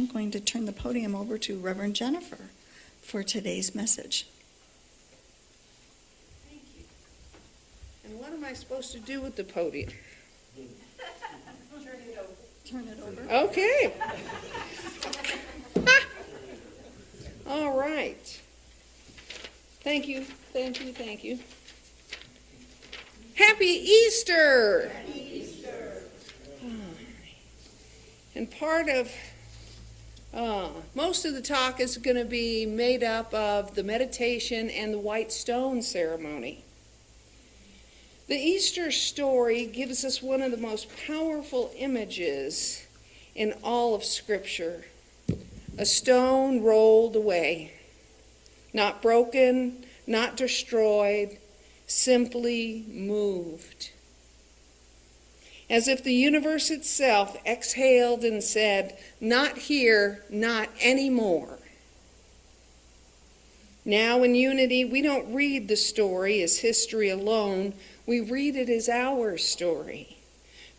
I'm going to turn the podium over to Reverend Jennifer for today's message. Thank you. And what am I supposed to do with the podium? Turn it over. Okay. All right. Thank you. Happy Easter! Happy Easter! And part of, most of the talk is going to be made up of the meditation and the white stone ceremony. The Easter story gives us one of the most powerful images in all of Scripture. A stone rolled away, not broken, not destroyed, simply moved. As if the universe itself exhaled and said, "Not here, not anymore." Now in Unity, we don't read the story as history alone. We read it as our story.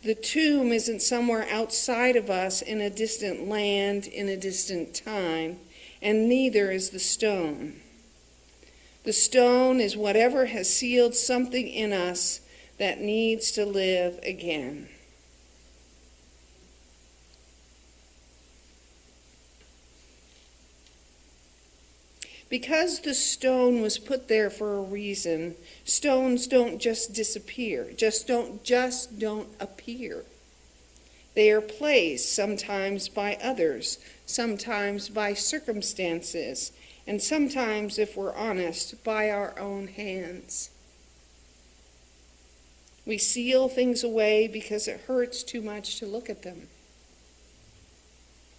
The tomb isn't somewhere outside of us in a distant land, in a distant time, and neither is the stone. The stone is whatever has sealed something in us that needs to live again. Because the stone was put there for a reason, stones don't just disappear, just don't appear. They are placed sometimes by others, sometimes by circumstances, and sometimes, if we're honest, by our own hands. We seal things away because it hurts too much to look at them,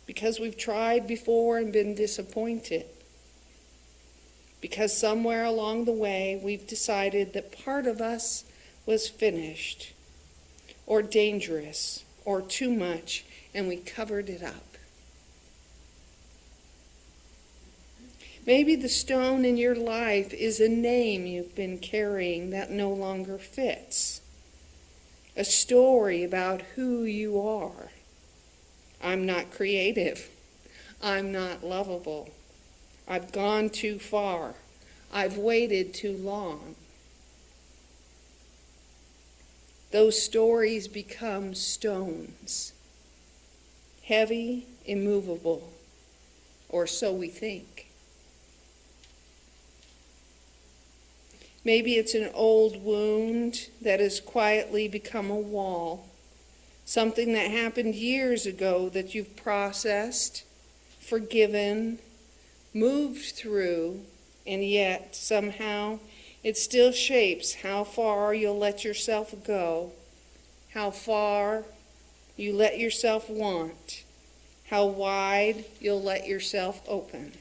because we've tried before and been disappointed, because somewhere along the way we've decided that part of us was finished or dangerous or too much, and we covered it up. Maybe the stone in your life is a name you've been carrying that no longer fits. A story about who you are. I'm not creative. I'm not lovable. I've gone too far. I've waited too long. Those stories become stones. Heavy, immovable, or so we think. Maybe it's an old wound that has quietly become a wall. Something that happened years ago that you've processed, forgiven, moved through, and yet somehow it still shapes how far you'll let yourself go, how far you let yourself want, how wide you'll let yourself open.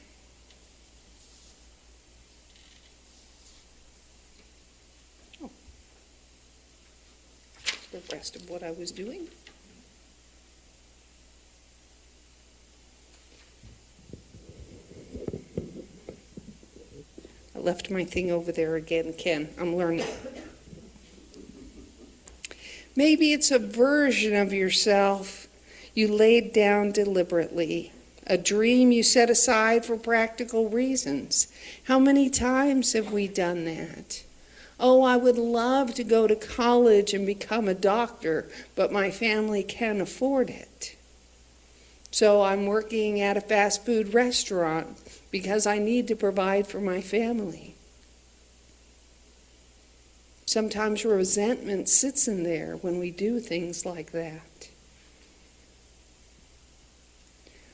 The rest of what I was doing. I left my thing over there again, Ken. I'm learning. Maybe it's a version of yourself you laid down deliberately, a dream you set aside for practical reasons. How many times have we done that? Oh, I would love to go to college and become a doctor, but my family can't afford it. So I'm working at a fast food restaurant because I need to provide for my family. Sometimes resentment sits in there when we do things like that.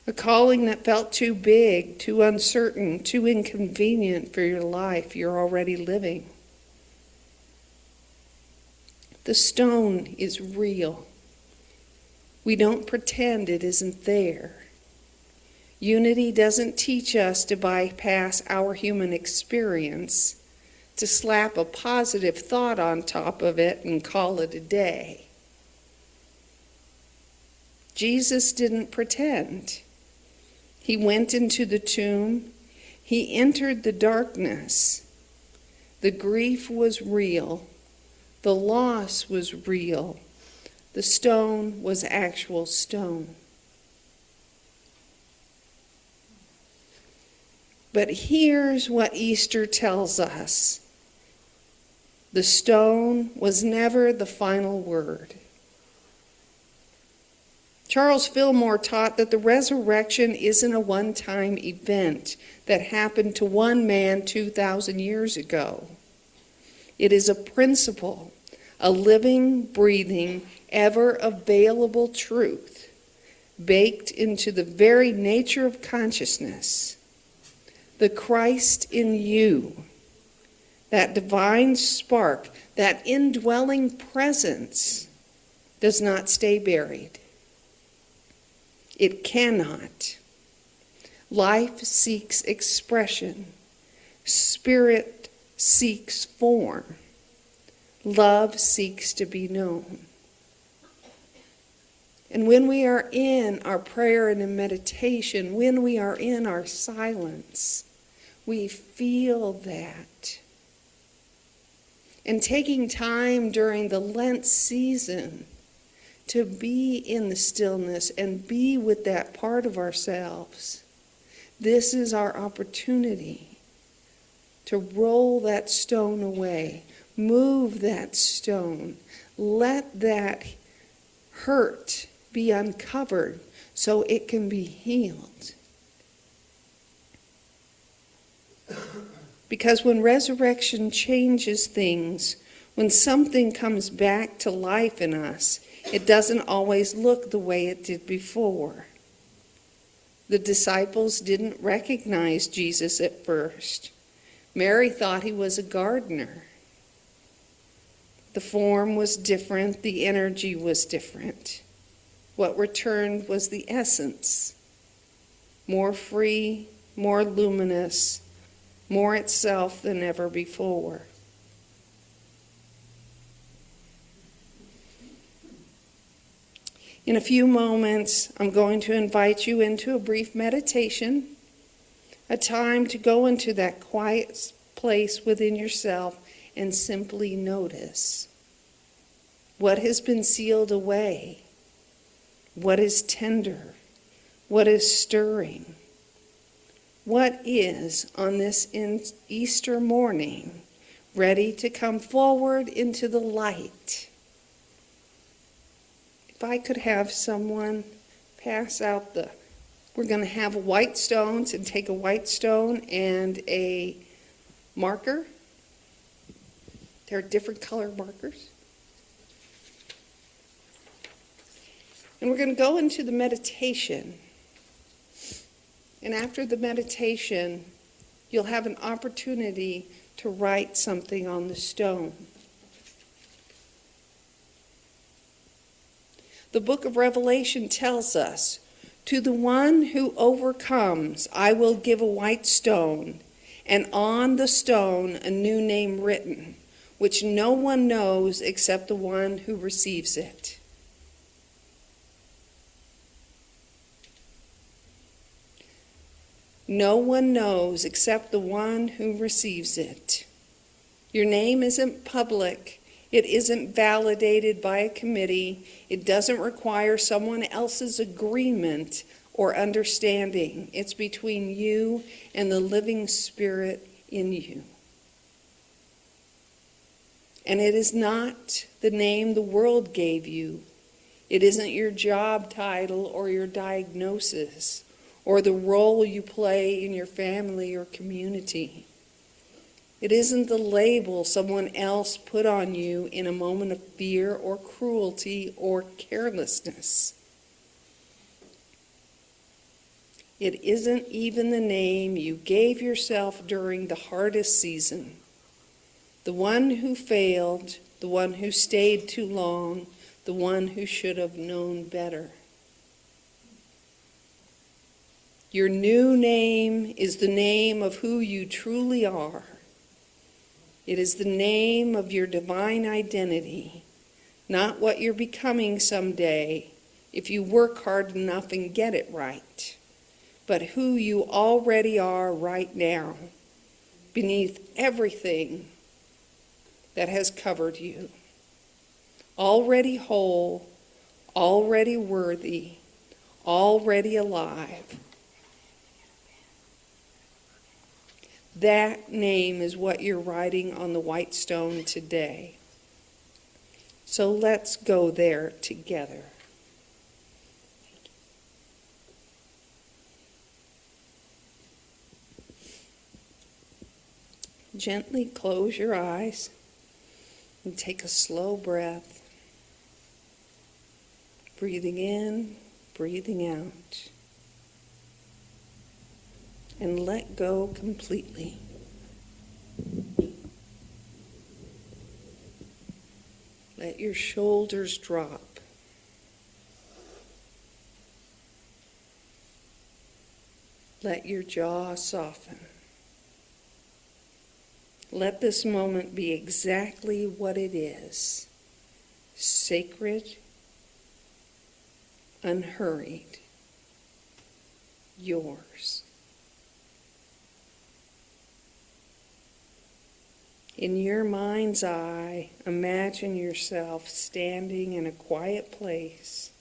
A calling that felt too big, too uncertain, too inconvenient for your life you're already living. The stone is real. We don't pretend it isn't there. Unity doesn't teach us to bypass our human experience, to slap a positive thought on top of it and call it a day. Jesus didn't pretend. He went into the tomb. He entered the darkness. The grief was real. The loss was real. The stone was actual stone. But here's what Easter tells us. The stone was never the final word. Charles Fillmore taught that the resurrection isn't a one-time event that happened to one man 2,000 years ago. It is a principle, a living, breathing, ever-available truth, baked into the very nature of consciousness. The Christ in you, that divine spark, that indwelling presence, does not stay buried. It cannot. Life seeks expression. Spirit seeks form. Love seeks to be known. And when we are in our prayer and in meditation, when we are in our silence, we feel that. And taking time during the Lent season to be in the stillness and be with that part of ourselves, this is our opportunity to roll that stone away, move that stone, let that hurt be uncovered so it can be healed. Because when resurrection changes things, when something comes back to life in us, it doesn't always look the way it did before. The disciples didn't recognize Jesus at first. Mary thought he was a gardener. The form was different, the energy was different. What returned was the essence, more free, more luminous, more itself than ever before. In a few moments, I'm going to invite you into a brief meditation, a time to go into that quiet place within yourself and simply notice what has been sealed away, what is tender, what is stirring, what is on this Easter morning ready to come forward into the light. If I could have someone pass out we're going to have white stones, and take a white stone and a marker. There are different color markers. And we're going to go into the meditation. And after the meditation, you'll have an opportunity to write something on the stone. The book of Revelation tells us, "To the one who overcomes, I will give a white stone, and on the stone a new name written, which no one knows except the one who receives it." No one knows except the one who receives it. Your name isn't public. It isn't validated by a committee. It doesn't require someone else's agreement or understanding. It's between you and the living Spirit in you. And it is not the name the world gave you. It isn't your job title or your diagnosis or the role you play in your family or community. It isn't the label someone else put on you in a moment of fear or cruelty or carelessness. It isn't even the name you gave yourself during the hardest season. The one who failed, the one who stayed too long, the one who should have known better. Your new name is the name of who you truly are. It is the name of your divine identity, not what you're becoming someday if you work hard enough and get it right, but who you already are right now, beneath everything that has covered you. Already whole, already worthy, already alive. That name is what you're writing on the white stone today. So let's go there together. Gently close your eyes and take a slow breath. Breathing in, breathing out. And let go completely. Let your shoulders drop. Let your jaw soften. Let this moment be exactly what it is: sacred, unhurried, yours. In your mind's eye, imagine yourself standing in a quiet place.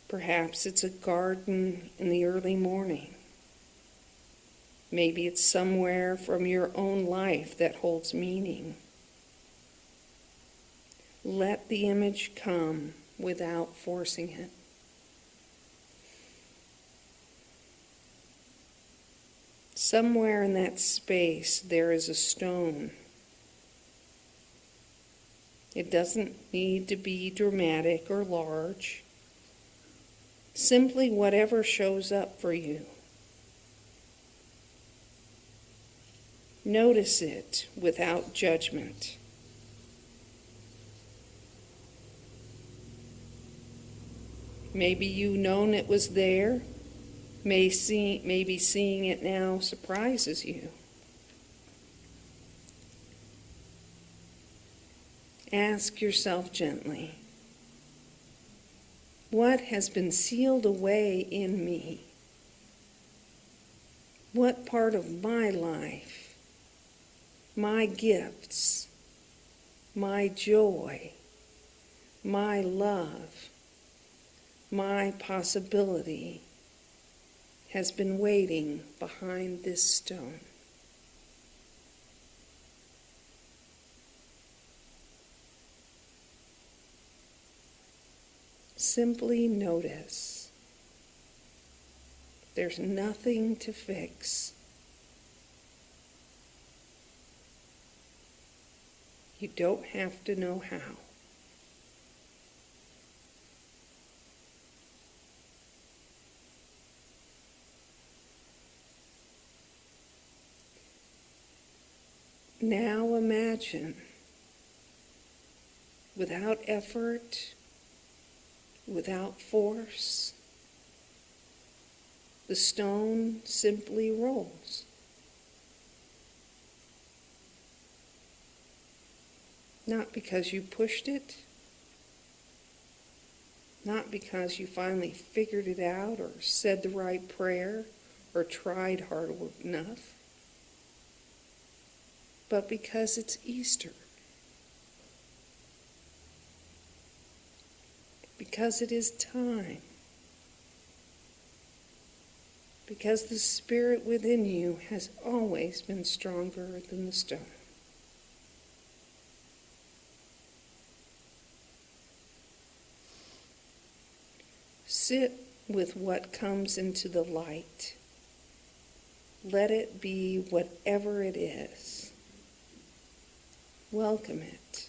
Perhaps it's a garden in the early morning. Maybe it's somewhere from your own life that holds meaning. Let the image come without forcing it. Somewhere in that space there is a stone. It doesn't need to be dramatic or large. Simply whatever shows up for you. Notice it without judgment. Maybe you've known it was there. Maybe seeing it now surprises you. Ask yourself gently, what has been sealed away in me? What part of my life, my gifts, my joy, my love, my possibility has been waiting behind this stone? Simply notice. There's nothing to fix. You don't have to know how. Now imagine, without effort, without force, the stone simply rolls. Not because you pushed it, not because you finally figured it out or said the right prayer or tried hard enough, but because it's Easter. Because it is time. Because the spirit within you has always been stronger than the stone. Sit with what comes into the light. Let it be whatever it is. Welcome it.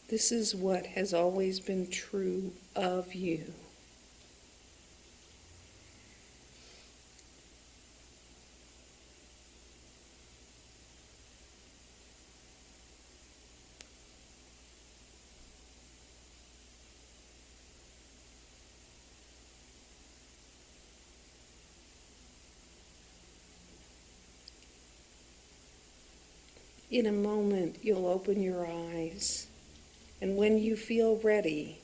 This is what has always been true of you. In a moment, you'll open your eyes, and when you feel ready,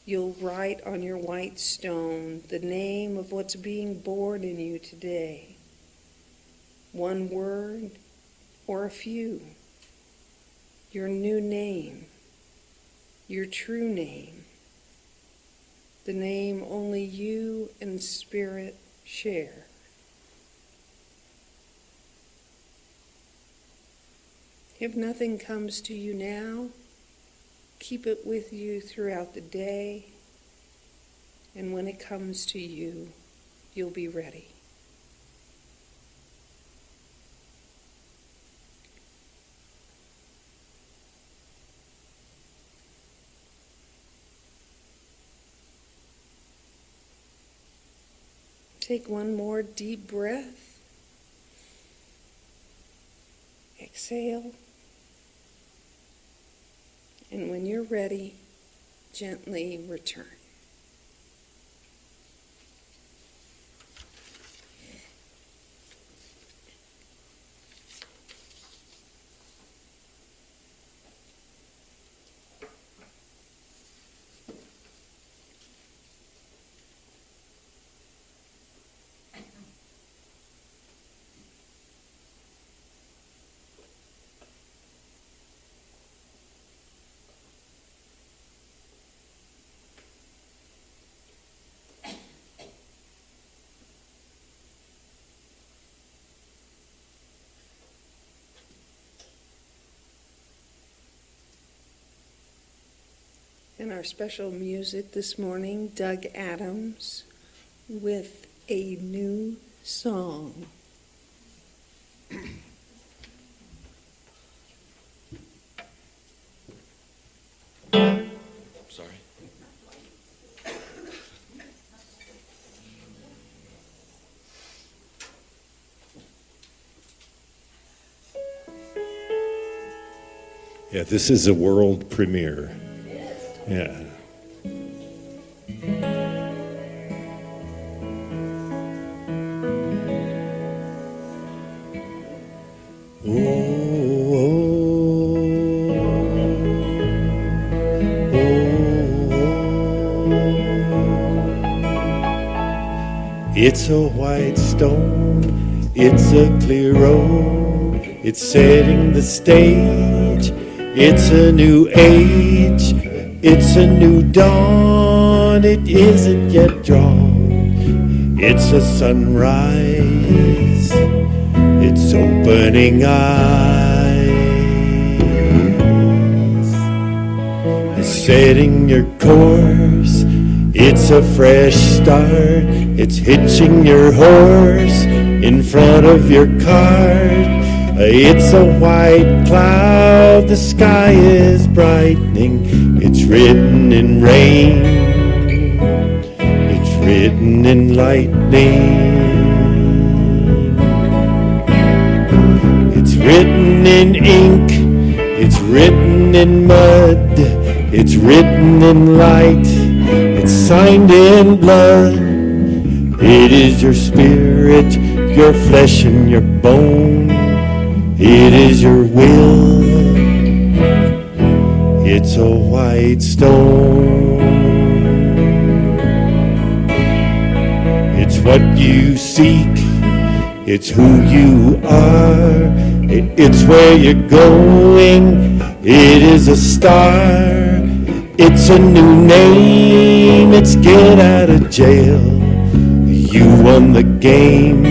you'll write on your white stone the name of what's being born in you today. One word or a few. your new name, your true name, the name only you and Spirit share. If nothing comes to you now, keep it with you throughout the day, and when it comes to you, you'll be ready. Take one more deep breath. Exhale. And when you're ready, gently return. And our special music this morning, Doug Adamz with A New Song. Sorry. Yeah, this is a world premiere. Yeah. It's a white stone, it's a clear road, it's setting the stage, it's a new age, it's a new dawn, it isn't yet drawn, it's a sunrise, it's opening eyes, it's setting your course, it's a fresh start, it's hitching your horse in front of your cart. It's a white cloud, the sky is brightening, it's written in rain, it's written in lightning, it's written in ink, it's written in mud, it's written in light, it's signed in blood. It is your spirit, your flesh and your bone. It is your will. It's a white stone. It's what you seek. It's who you are. It's where you're going. It is a star. It's a new name. It's get out of jail. You won the game.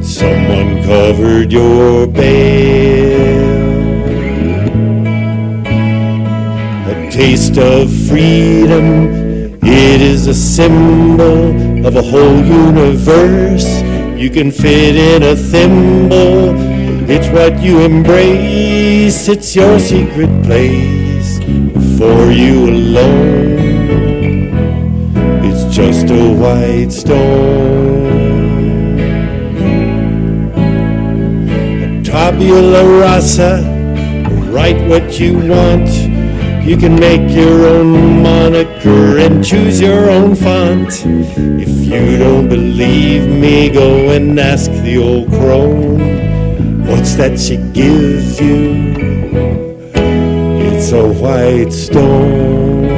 Someone covered your bail. A taste of freedom. It is a symbol of a whole universe. You can fit in a thimble. It's what you embrace. It's your secret place. For you alone. It's just a white stone. A tabula rasa, write what you want. You can make your own moniker and choose your own font. If you don't believe me, go and ask the old crone. What's that she gives you? It's a white stone.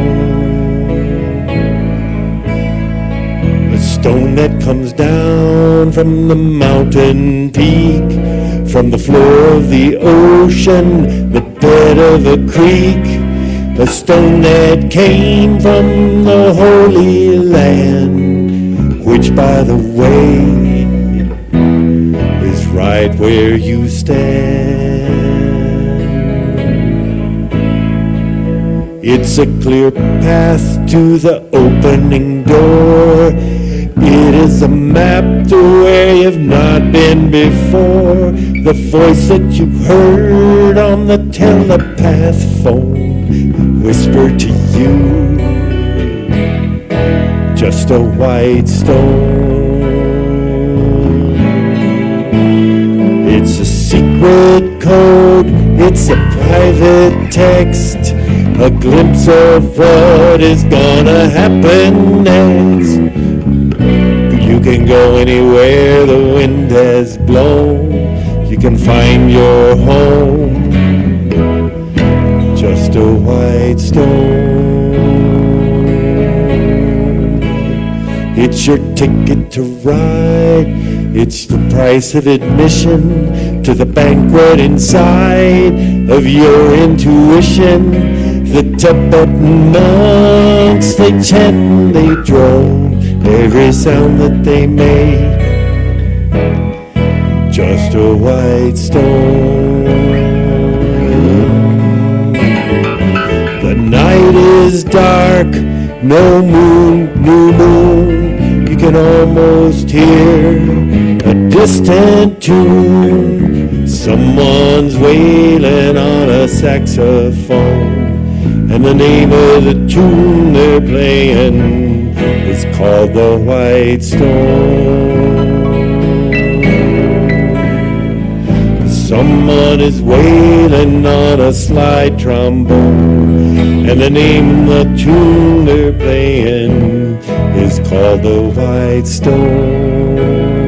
A stone that comes down from the mountain peak, from the floor of the ocean. The bed of a creek, a stone that came from the Holy Land, which, by the way, is right where you stand. It's a clear path to the opening door. It is a map to where you've not been before. The voice that you heard on the telepath phone whispered to you, just a white stone. It's a secret code, it's a private text, a glimpse of what is gonna happen next. You can go anywhere the wind has blown. You can find your home, just a white stone. It's your ticket to ride. It's the price of admission to the banquet inside of your intuition. The Tibetan monks, they chant and they drone. Every sound that they make, just a white stone. The night is dark, no moon, new moon. You can almost hear a distant tune. Someone's wailing on a saxophone, and the name of the tune they're playing is called the White Stone. Someone is wailing on a slide trombone, and the name of the tune they're playing is called the White Stone.